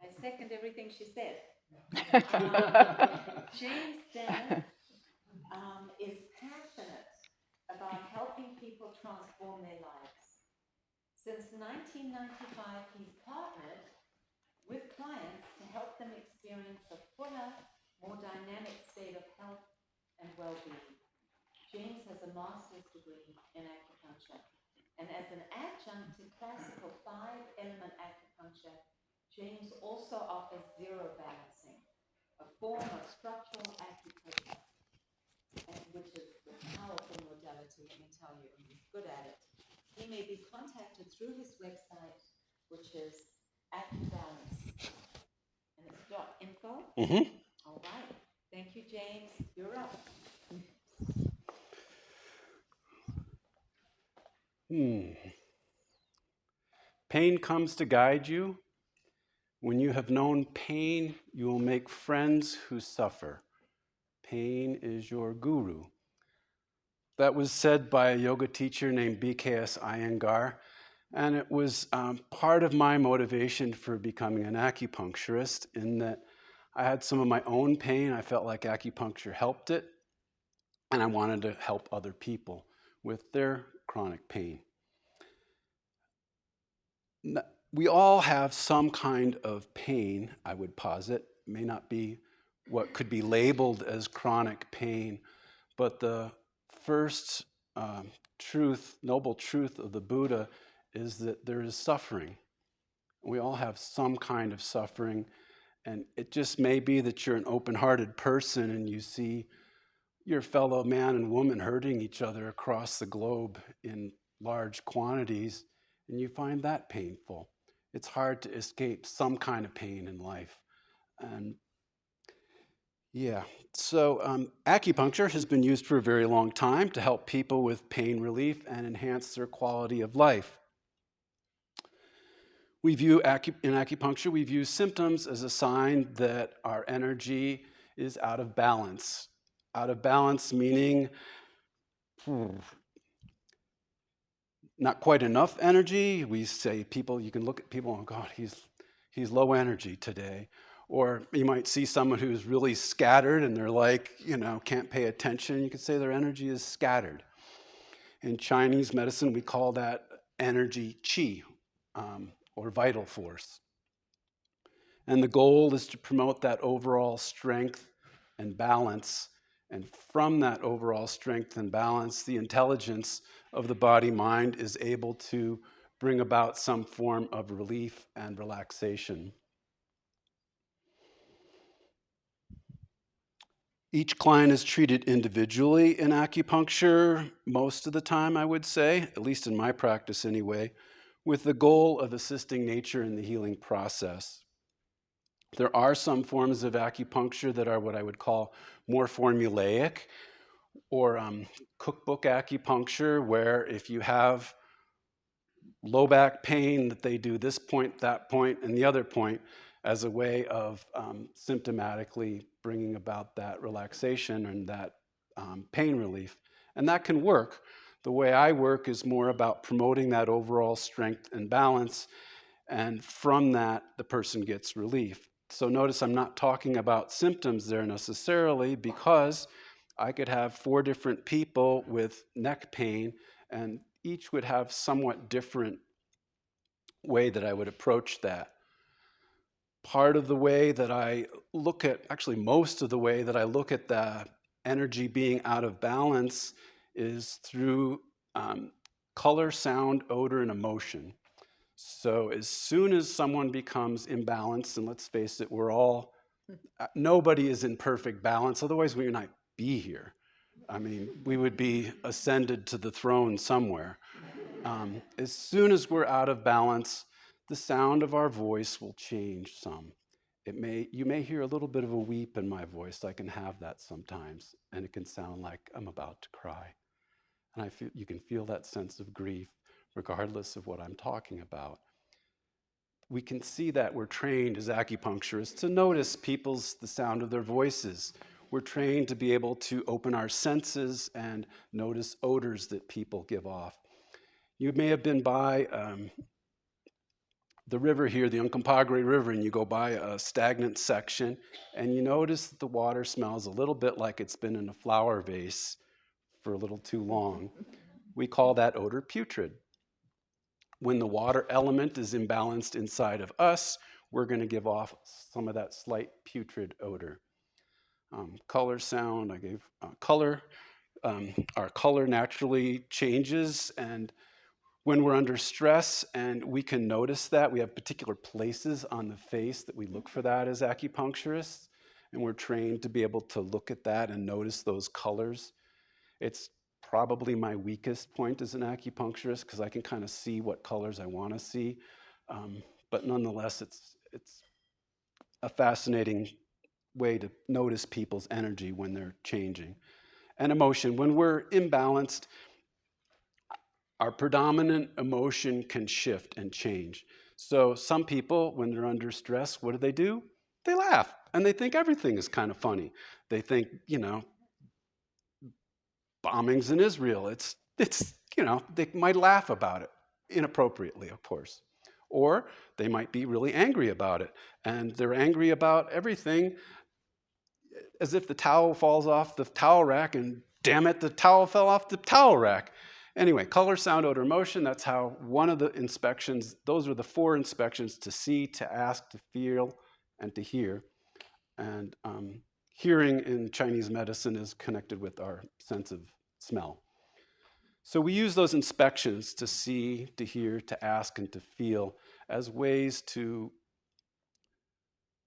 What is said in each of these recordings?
I second everything she said. James Damman is passionate about helping people transform their lives. Since 1995, he's partnered with clients to help them experience a fuller, more dynamic state of health and well-being. James has a master's degree in acupuncture, and as an adjunct to classical 5-element acupuncture, James also offers zero balancing, a form of structural acupressure, which is a powerful modality, let me tell you, and he's good at it. He may be contacted through his website, which is AcuBalance, and it's .info. Mm-hmm. All right. Thank you, James. You're up. Pain comes to guide you. When you have known pain, you will make friends who suffer. Pain is your guru. That was said by a yoga teacher named BKS Iyengar, and it was part of my motivation for becoming an acupuncturist, in that I had some of my own pain. I felt like acupuncture helped it, and I wanted to help other people with their chronic pain. We all have some kind of pain, I would posit. It may not be what could be labeled as chronic pain, but the first noble truth of the Buddha is that there is suffering. We all have some kind of suffering, and it just may be that you're an open-hearted person and you see your fellow man and woman hurting each other across the globe in large quantities, and you find that painful. It's hard to escape some kind of pain in life. And yeah, so acupuncture has been used for a very long time to help people with pain relief and enhance their quality of life. In acupuncture, we view symptoms as a sign that our energy is out of balance. Out of balance meaning not quite enough energy. We say you can look at people, oh God, he's low energy today. Or you might see someone who's really scattered and they're like, can't pay attention. You could say their energy is scattered. In Chinese medicine, we call that energy qi, or vital force. And the goal is to promote that overall strength and balance. And from that overall strength and balance, the intelligence of the body-mind is able to bring about some form of relief and relaxation. Each client is treated individually in acupuncture most of the time, I would say, at least in my practice anyway, with the goal of assisting nature in the healing process. There are some forms of acupuncture that are what I would call more formulaic, or cookbook acupuncture, where if you have low back pain, that they do this point, that point, and the other point as a way of symptomatically bringing about that relaxation and that pain relief. And that can work. The way I work is more about promoting that overall strength and balance, and from that, the person gets relief. So notice I'm not talking about symptoms there necessarily, because I could have 4 different people with neck pain, and each would have somewhat different way that I would approach that. Part of the way that I look at, actually most of the way that I look at the energy being out of balance, is through color, sound, odor, and emotion. So as soon as someone becomes imbalanced, and let's face it, nobody is in perfect balance, otherwise we would not be here. I mean, we would be ascended to the throne somewhere. As soon as we're out of balance, the sound of our voice will change some. You may hear a little bit of a weep in my voice. I can have that sometimes, and it can sound like I'm about to cry. And you can feel that sense of grief regardless of what I'm talking about. We can see that we're trained as acupuncturists to notice the sound of their voices. We're trained to be able to open our senses and notice odors that people give off. You may have been by the river here, the Uncompahgre River, and you go by a stagnant section, and you notice that the water smells a little bit like it's been in a flower vase for a little too long. We call that odor putrid. When the water element is imbalanced inside of us, we're going to give off some of that slight putrid odor. Color, sound, I gave color. Our color naturally changes, and when we're under stress, and we can notice that, we have particular places on the face that we look for that as acupuncturists, and we're trained to be able to look at that and notice those colors. It's probably my weakest point as an acupuncturist because I can kind of see what colors I want to see, but nonetheless, it's a fascinating way to notice people's energy when they're changing. And emotion, when we're imbalanced, our predominant emotion can shift and change. So some people, when they're under stress, what do? They laugh, and they think everything is kind of funny. They think, bombings in Israel, they might laugh about it, inappropriately, of course. Or they might be really angry about it, and they're angry about everything as if the towel falls off the towel rack, and damn it, the towel fell off the towel rack. Anyway, color, sound, odor, motion, that's how one of the inspections, those are the 4 inspections: to see, to ask, to feel, and to hear. And hearing in Chinese medicine is connected with our sense of smell. So we use those inspections to see, to hear, to ask, and to feel as ways to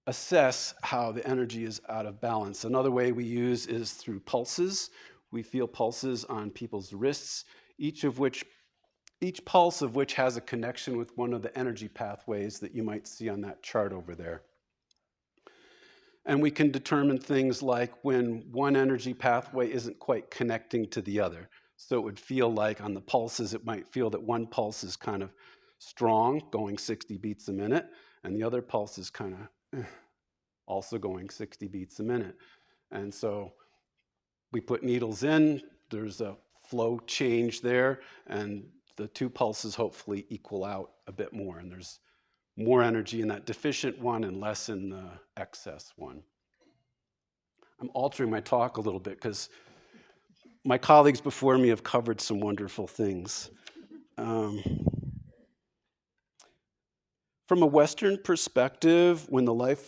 assess how the energy is out of balance. Another way we use is through pulses. We feel pulses on people's wrists, each pulse of which has a connection with one of the energy pathways that you might see on that chart over there. And we can determine things like when one energy pathway isn't quite connecting to the other. So it would feel like on the pulses, it might feel that one pulse is kind of strong, going 60 beats a minute, and the other pulse is kind of also going 60 beats a minute. And so we put needles in, there's a flow change there, and the 2 pulses hopefully equal out a bit more, and there's more energy in that deficient one and less in the excess one. I'm altering my talk a little bit because my colleagues before me have covered some wonderful things. From a Western perspective, when the life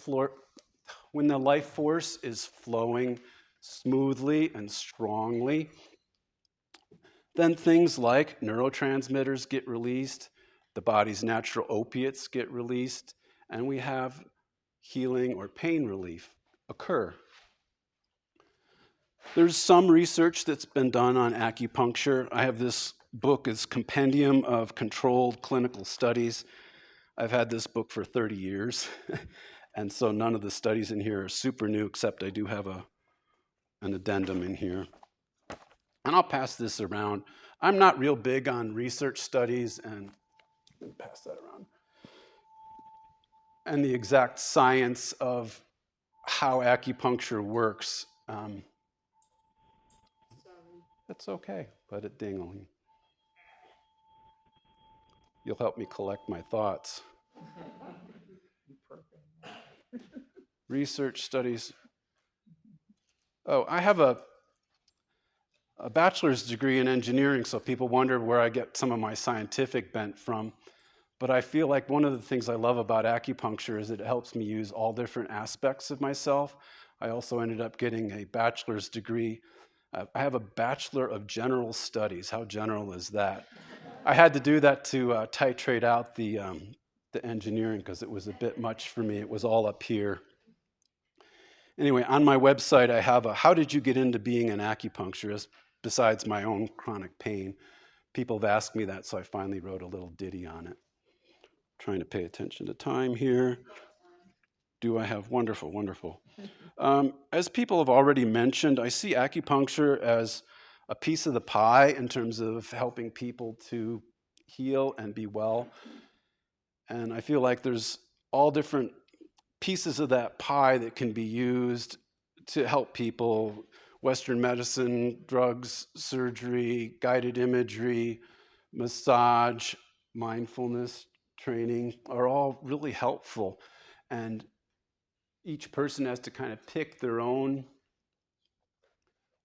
force is flowing smoothly and strongly, then things like neurotransmitters get released, the body's natural opiates get released, and we have healing or pain relief occur. There's some research that's been done on acupuncture. I have this book, it's Compendium of Controlled Clinical Studies. I've had this book for 30 years, and so none of the studies in here are super new, except I do have an addendum in here. And I'll pass this around. I'm not real big on research studies, and pass that around, and the exact science of how acupuncture works. That's okay, let it dingle. You'll help me collect my thoughts. Research studies. Oh, I have a bachelor's degree in engineering, so people wonder where I get some of my scientific bent from. But I feel like one of the things I love about acupuncture is that it helps me use all different aspects of myself. I also ended up getting a bachelor's degree. I have a Bachelor of General Studies. How general is that? I had to do that to titrate out the engineering because it was a bit much for me. It was all up here. Anyway, on my website, I have a how did you get into being an acupuncturist besides my own chronic pain? People have asked me that, so I finally wrote a little ditty on it. Trying to pay attention to time here. Do I have? Wonderful, wonderful. As people have already mentioned, I see acupuncture as a piece of the pie in terms of helping people to heal and be well. And I feel like there's all different pieces of that pie that can be used to help people: Western medicine, drugs, surgery, guided imagery, massage, mindfulness, training are all really helpful. And each person has to kind of pick their own,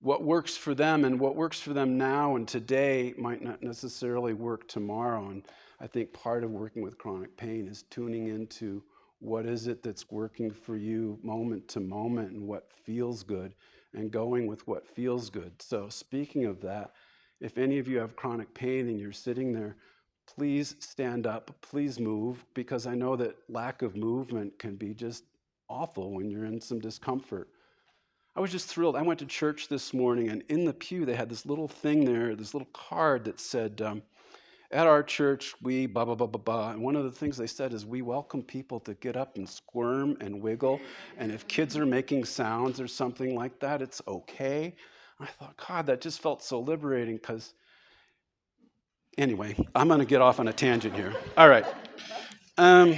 what works for them, and what works for them now and today might not necessarily work tomorrow. And I think part of working with chronic pain is tuning into what is it that's working for you moment to moment and what feels good, and going with what feels good. So speaking of that, if any of you have chronic pain and you're sitting there, please stand up, please move, because I know that lack of movement can be just awful when you're in some discomfort. I was just thrilled. I went to church this morning, and in the pew, they had this little thing there, this little card that said, at our church, we blah, blah, blah, blah, blah. And one of the things they said is, we welcome people to get up and squirm and wiggle. And if kids are making sounds or something like that, it's okay. And I thought, God, that just felt so liberating, because anyway, I'm going to get off on a tangent here. All right. Um,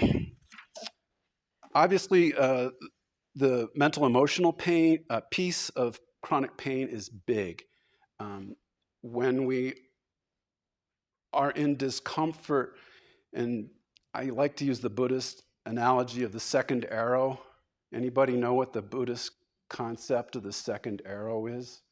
Obviously, the mental emotional pain piece of chronic pain is big. When we are in discomfort, and I like to use the Buddhist analogy of the second arrow. Anybody know what the Buddhist concept of the second arrow is?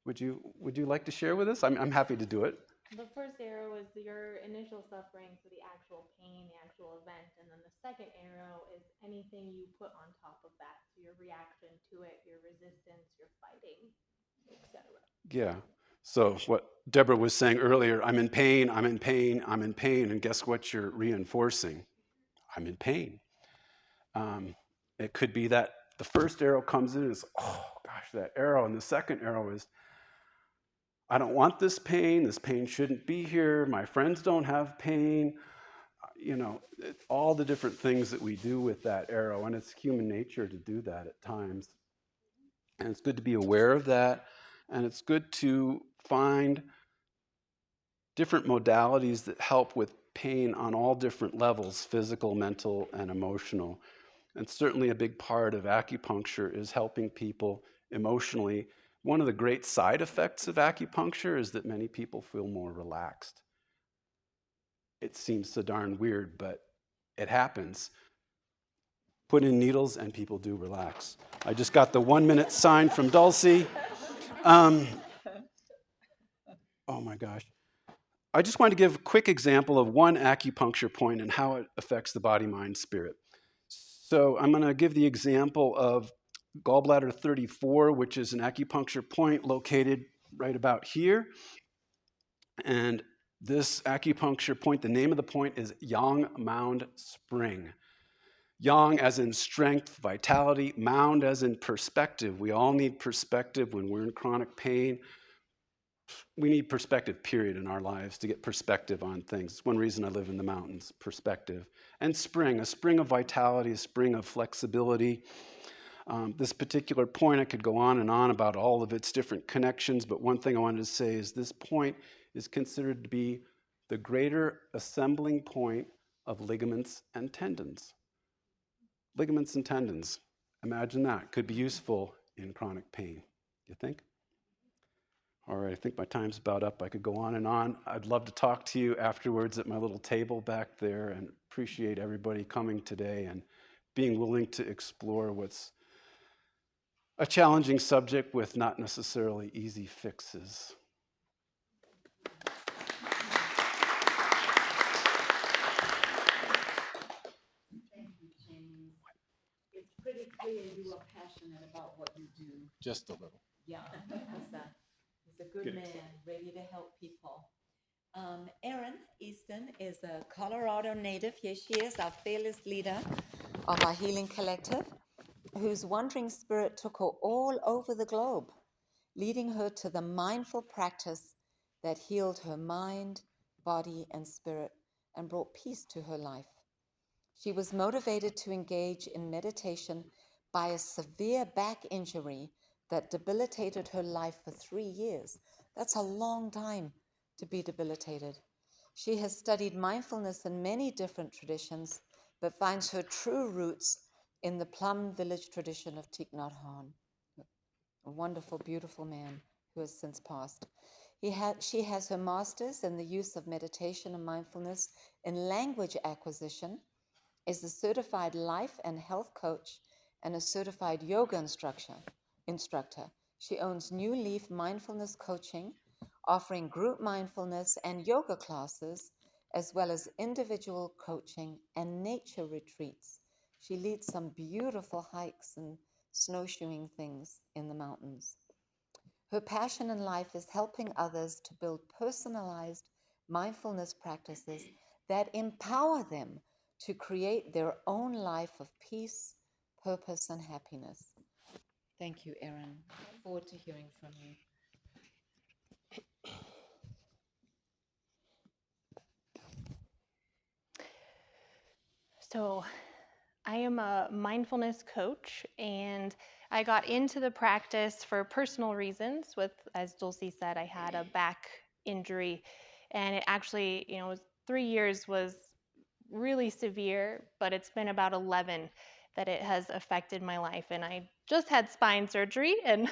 Would you like to share with us? I'm happy to do it. The first arrow is your initial suffering, so the actual pain, the actual event. And then the second arrow is anything you put on top of that. So your reaction to it, your resistance, your fighting, etc. Yeah. So what Deborah was saying earlier, I'm in pain, I'm in pain, I'm in pain, and guess what you're reinforcing? I'm in pain. It could be that the first arrow comes in and is, oh gosh, that arrow. And the second arrow is, I don't want this pain shouldn't be here, my friends don't have pain. All the different things that we do with that arrow, and it's human nature to do that at times. And it's good to be aware of that, and it's good to find different modalities that help with pain on all different levels, physical, mental, and emotional. And certainly a big part of acupuncture is helping people emotionally. One of the great side effects of acupuncture is that many people feel more relaxed. It seems so darn weird, but it happens. Put in needles and people do relax. I just got the 1 minute sign from Dulcie. Oh my gosh. I just wanted to give a quick example of one acupuncture point and how it affects the body, mind, spirit. So I'm going to give the example of gallbladder 34, which is an acupuncture point located right about here. And this acupuncture point, the name of the point is Yang Mound Spring. Yang as in strength, vitality, mound as in perspective. We all need perspective when we're in chronic pain. We need perspective, period, in our lives to get perspective on things. It's one reason I live in the mountains, perspective. And spring, a spring of vitality, a spring of flexibility. This particular point, I could go on and on about all of its different connections, but one thing I wanted to say is this point is considered to be the greater assembling point of ligaments and tendons. Ligaments and tendons, imagine that, could be useful in chronic pain, you think? All right, I think my time's about up. I could go on and on. I'd love to talk to you afterwards at my little table back there, and appreciate everybody coming today and being willing to explore what's a challenging subject with not necessarily easy fixes. Thank you, James. It's pretty clear you are passionate about what you do. Just a little. Yeah, he's a good man, ready to help people. Erin Easton is a Colorado native. Here she is, our fearless leader of our healing collective, whose wandering spirit took her all over the globe, leading her to the mindful practice that healed her mind, body, and spirit and brought peace to her life. She was motivated to engage in meditation by a severe back injury that debilitated her life for 3 years. That's a long time to be debilitated. She has studied mindfulness in many different traditions, but finds her true roots in the Plum Village tradition of Thich Nhat Hanh, a wonderful, beautiful man who has since passed. She has her master's in the use of meditation and mindfulness in language acquisition, is a certified life and health coach, and a certified yoga instructor. She owns New Leaf Mindfulness Coaching, offering group mindfulness and yoga classes, as well as individual coaching and nature retreats. She leads some beautiful hikes and snowshoeing things in the mountains. Her passion in life is helping others to build personalized mindfulness practices that empower them to create their own life of peace, purpose, and happiness. Thank you, Erin. Look forward to hearing from you. So, I am a mindfulness coach, and I got into the practice for personal reasons. With, as Dulcie said, I had a back injury, and it actually, was 3 years was really severe, but it's been about 11 that it has affected my life. And I just had spine surgery, and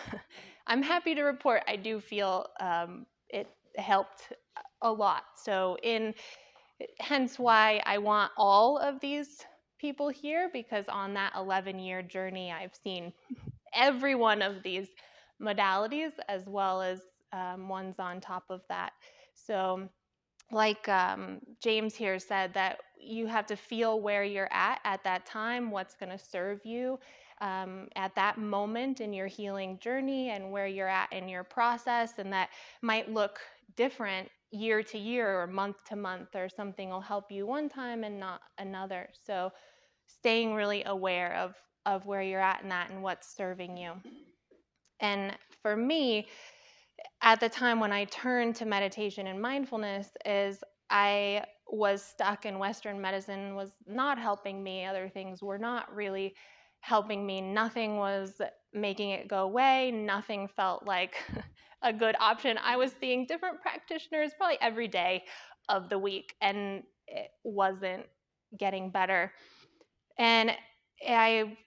I'm happy to report I do feel it helped a lot. So hence why I want all of these people here, because on that 11-year journey, I've seen every one of these modalities, as well as ones on top of that. So like James here said, that you have to feel where you're at that time, what's going to serve you at that moment in your healing journey, and where you're at in your process. And that might look different year to year or month to month, or something will help you one time and not another. So staying really aware of where you're at in that and what's serving you. And for me, at the time when I turned to meditation and mindfulness, is I was stuck in Western medicine, was not helping me. Other things were not really helping me. Nothing was making it go away. Nothing felt like a good option. I was seeing different practitioners probably every day of the week, and it wasn't getting better. And I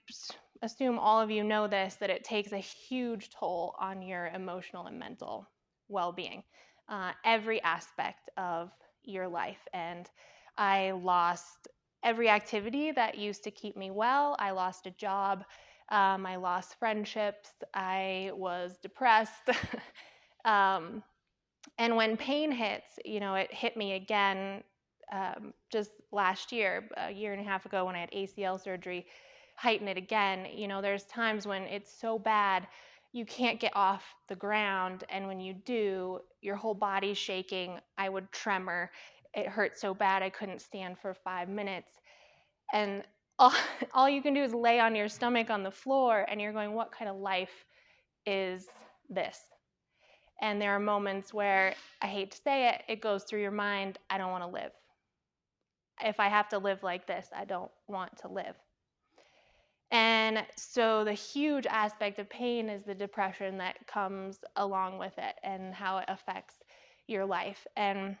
assume all of you know this, that it takes a huge toll on your emotional and mental well-being, every aspect of your life. And I lost every activity that used to keep me well. I lost a job. I lost friendships. I was depressed. um, and when pain hits, it hit me again just last year, a year and a half ago, when I had ACL surgery, heighten it again. There's times when it's so bad you can't get off the ground, and when you do, your whole body's shaking. I would tremor. It hurt so bad I couldn't stand for 5 minutes. And all, all you can do is lay on your stomach on the floor, and you're going, what kind of life is this? And there are moments where, I hate to say it, it goes through your mind, I don't want to live. If I have to live like this, I don't want to live. And so the huge aspect of pain is the depression that comes along with it, and how it affects your life. And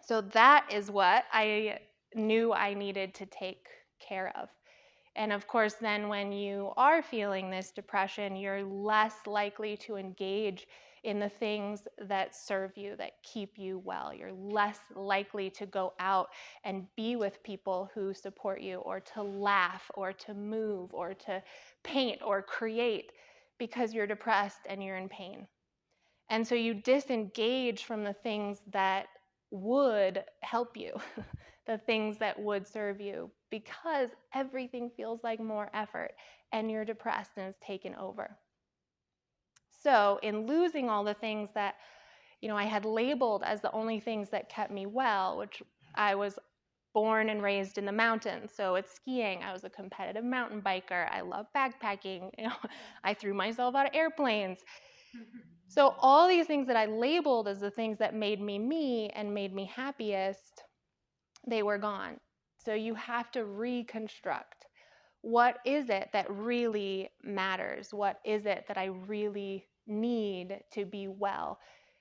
so that is what I knew I needed to take care of. And of course, then when you are feeling this depression, you're less likely to engage in the things that serve you, that keep you well. You're less likely to go out and be with people who support you, or to laugh, or to move, or to paint, or create, because you're depressed and you're in pain. And so you disengage from the things that would help you, the things that would serve you, because everything feels like more effort, and you're depressed and it's taken over. So in losing all the things that I had labeled as the only things that kept me well, which I was born and raised in the mountains. So it's skiing. I was a competitive mountain biker. I love backpacking. I threw myself out of airplanes. So all these things that I labeled as the things that made me me and made me happiest, they were gone. So you have to reconstruct. What is it that really matters? What is it that I really need to be well?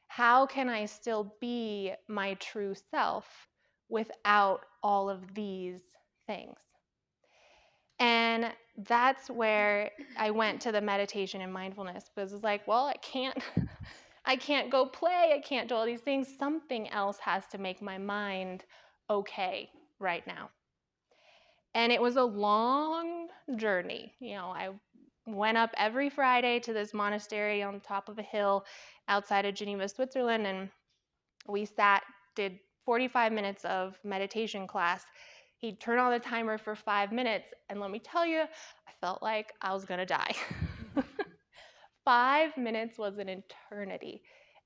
How can I still be my true self without all of these things? And that's where I went to the meditation and mindfulness, because it's like, well, I can't go play. I can't do all these things. Something else has to make my mind okay right now. And it was a long journey. I went up every Friday to this monastery on top of a hill outside of Geneva, Switzerland, and we did 45 minutes of meditation class. He'd turn on the timer for 5 minutes, and let me tell you, I felt like I was gonna die. 5 minutes was an eternity.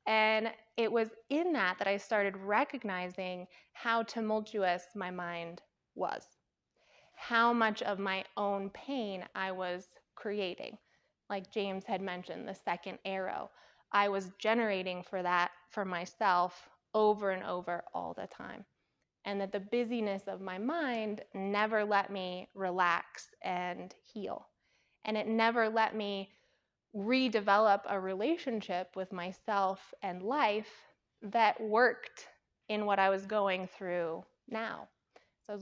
And it was in that I started recognizing how tumultuous my mind was, how much of my own pain I was creating. Like James had mentioned, the second arrow. I was generating for that for myself over and over all the time. And that the busyness of my mind never let me relax and heal. And it never let me redevelop a relationship with myself and life that worked in what I was going through now. So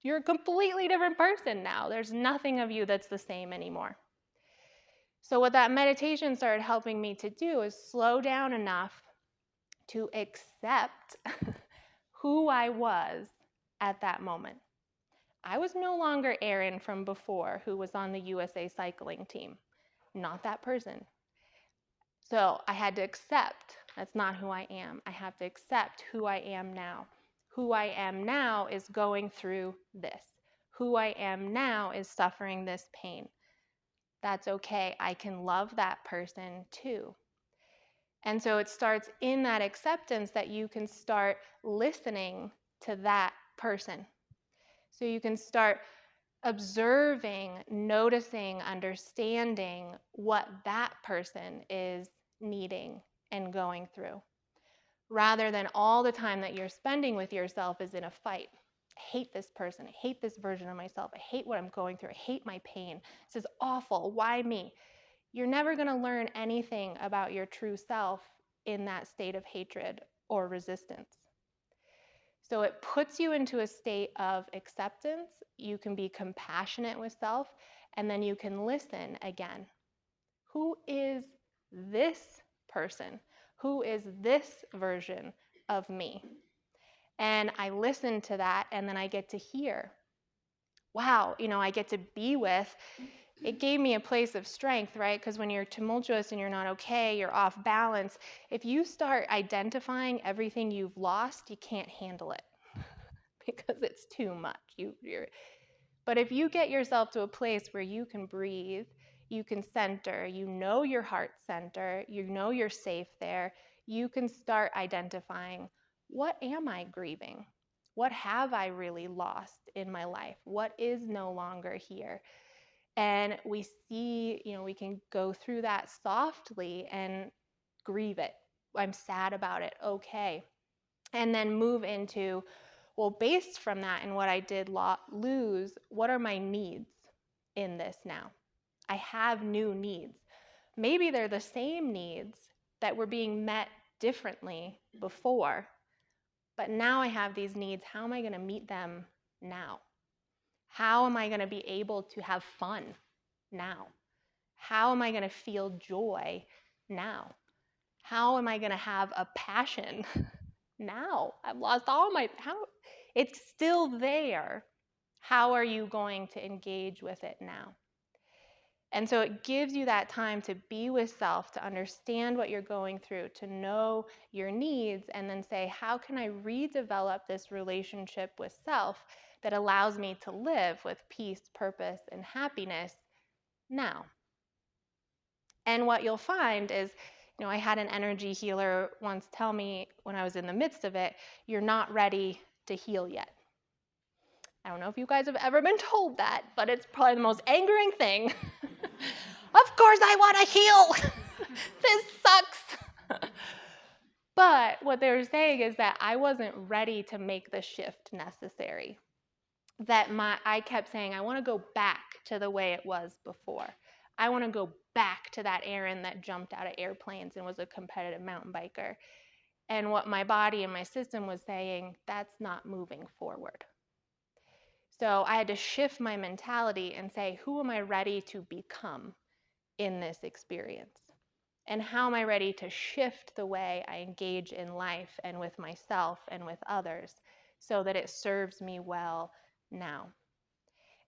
you're a completely different person now. There's nothing of you that's the same anymore. So what that meditation started helping me to do is slow down enough to accept who I was at that moment. I was no longer Erin from before who was on the USA cycling team. Not that person. So I had to accept that's not who I am. I have to accept who I am now. Who I am now is going through this. Who I am now is suffering this pain. That's okay. I can love that person too. And so it starts in that acceptance that you can start listening to that person. So you can start observing, noticing, understanding what that person is needing and going through, rather than all the time that you're spending with yourself is in a fight. I hate this person. I hate this version of myself. I hate what I'm going through. I hate my pain. This is awful. Why me? You're never going to learn anything about your true self in that state of hatred or resistance. So it puts you into a state of acceptance. You can be compassionate with self, and then you can listen again. Who is this person? Who is this version of me? And I listen to that, and then I get to hear. Wow, I get to be with. It gave me a place of strength, right? Because when you're tumultuous and you're not okay, you're off balance. If you start identifying everything you've lost, you can't handle it because it's too much. But if you get yourself to a place where you can breathe, you can center, you know your heart center, you know you're safe there, you can start identifying, what am I grieving? What have I really lost in my life? What is no longer here? And we see, we can go through that softly and grieve it. I'm sad about it. Okay. And then move into, well, based from that and what I did lose, what are my needs in this now? I have new needs. Maybe they're the same needs that were being met differently before, but now I have these needs. How am I going to meet them now? How am I going to be able to have fun now? How am I going to feel joy now? How am I going to have a passion now? I've lost it's still there. How are you going to engage with it now? And so it gives you that time to be with self, to understand what you're going through, to know your needs, and then say, how can I redevelop this relationship with self that allows me to live with peace, purpose, and happiness now? And what you'll find is, I had an energy healer once tell me when I was in the midst of it, you're not ready to heal yet. I don't know if you guys have ever been told that, but it's probably the most angering thing. Of course I want to heal. This sucks. But what they were saying is that I wasn't ready to make the shift necessary. I kept saying, I want to go back to the way it was before. I want to go back to that Erin that jumped out of airplanes and was a competitive mountain biker. And what my body and my system was saying, that's not moving forward. So I had to shift my mentality and say, who am I ready to become in this experience? And how am I ready to shift the way I engage in life and with myself and with others so that it serves me well now?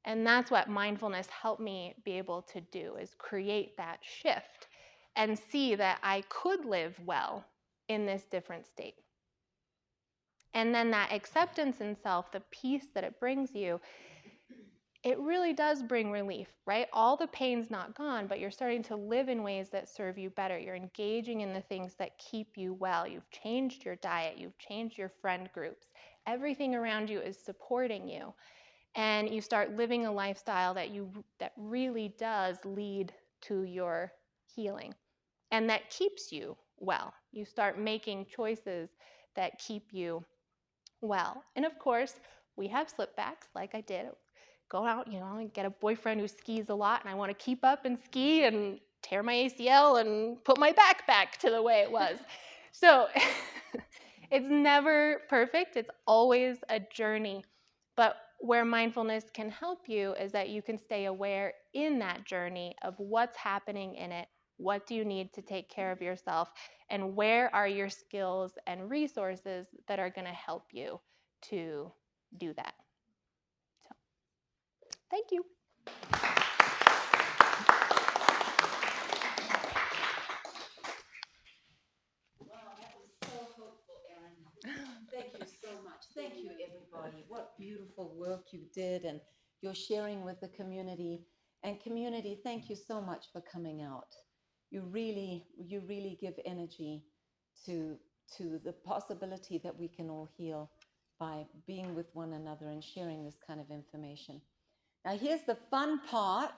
And that's what mindfulness helped me be able to do, is create that shift and see that I could live well in this different state. And then that acceptance in self, the peace that it brings you, it really does bring relief, right? All the pain's not gone, but you're starting to live in ways that serve you better. You're engaging in the things that keep you well. You've changed your diet. You've changed your friend groups. Everything around you is supporting you. And you start living a lifestyle that really does lead to your healing and that keeps you well. You start making choices that keep you well. And of course, we have slipbacks, like I did. Go out, and get a boyfriend who skis a lot, and I want to keep up and ski and tear my ACL and put my back back to the way it was. So it's never perfect. It's always a journey. But where mindfulness can help you is that you can stay aware in that journey of what's happening in it. What do you need to take care of yourself? And where are your skills and resources that are going to help you to do that? So, thank you. Wow, that was so hopeful, Erin. Thank you so much. Thank you, everybody. What beautiful work you did, and you're sharing with the community. And community, thank you so much for coming out. You really give energy to the possibility that we can all heal by being with one another and sharing this kind of information. Now, here's the fun part.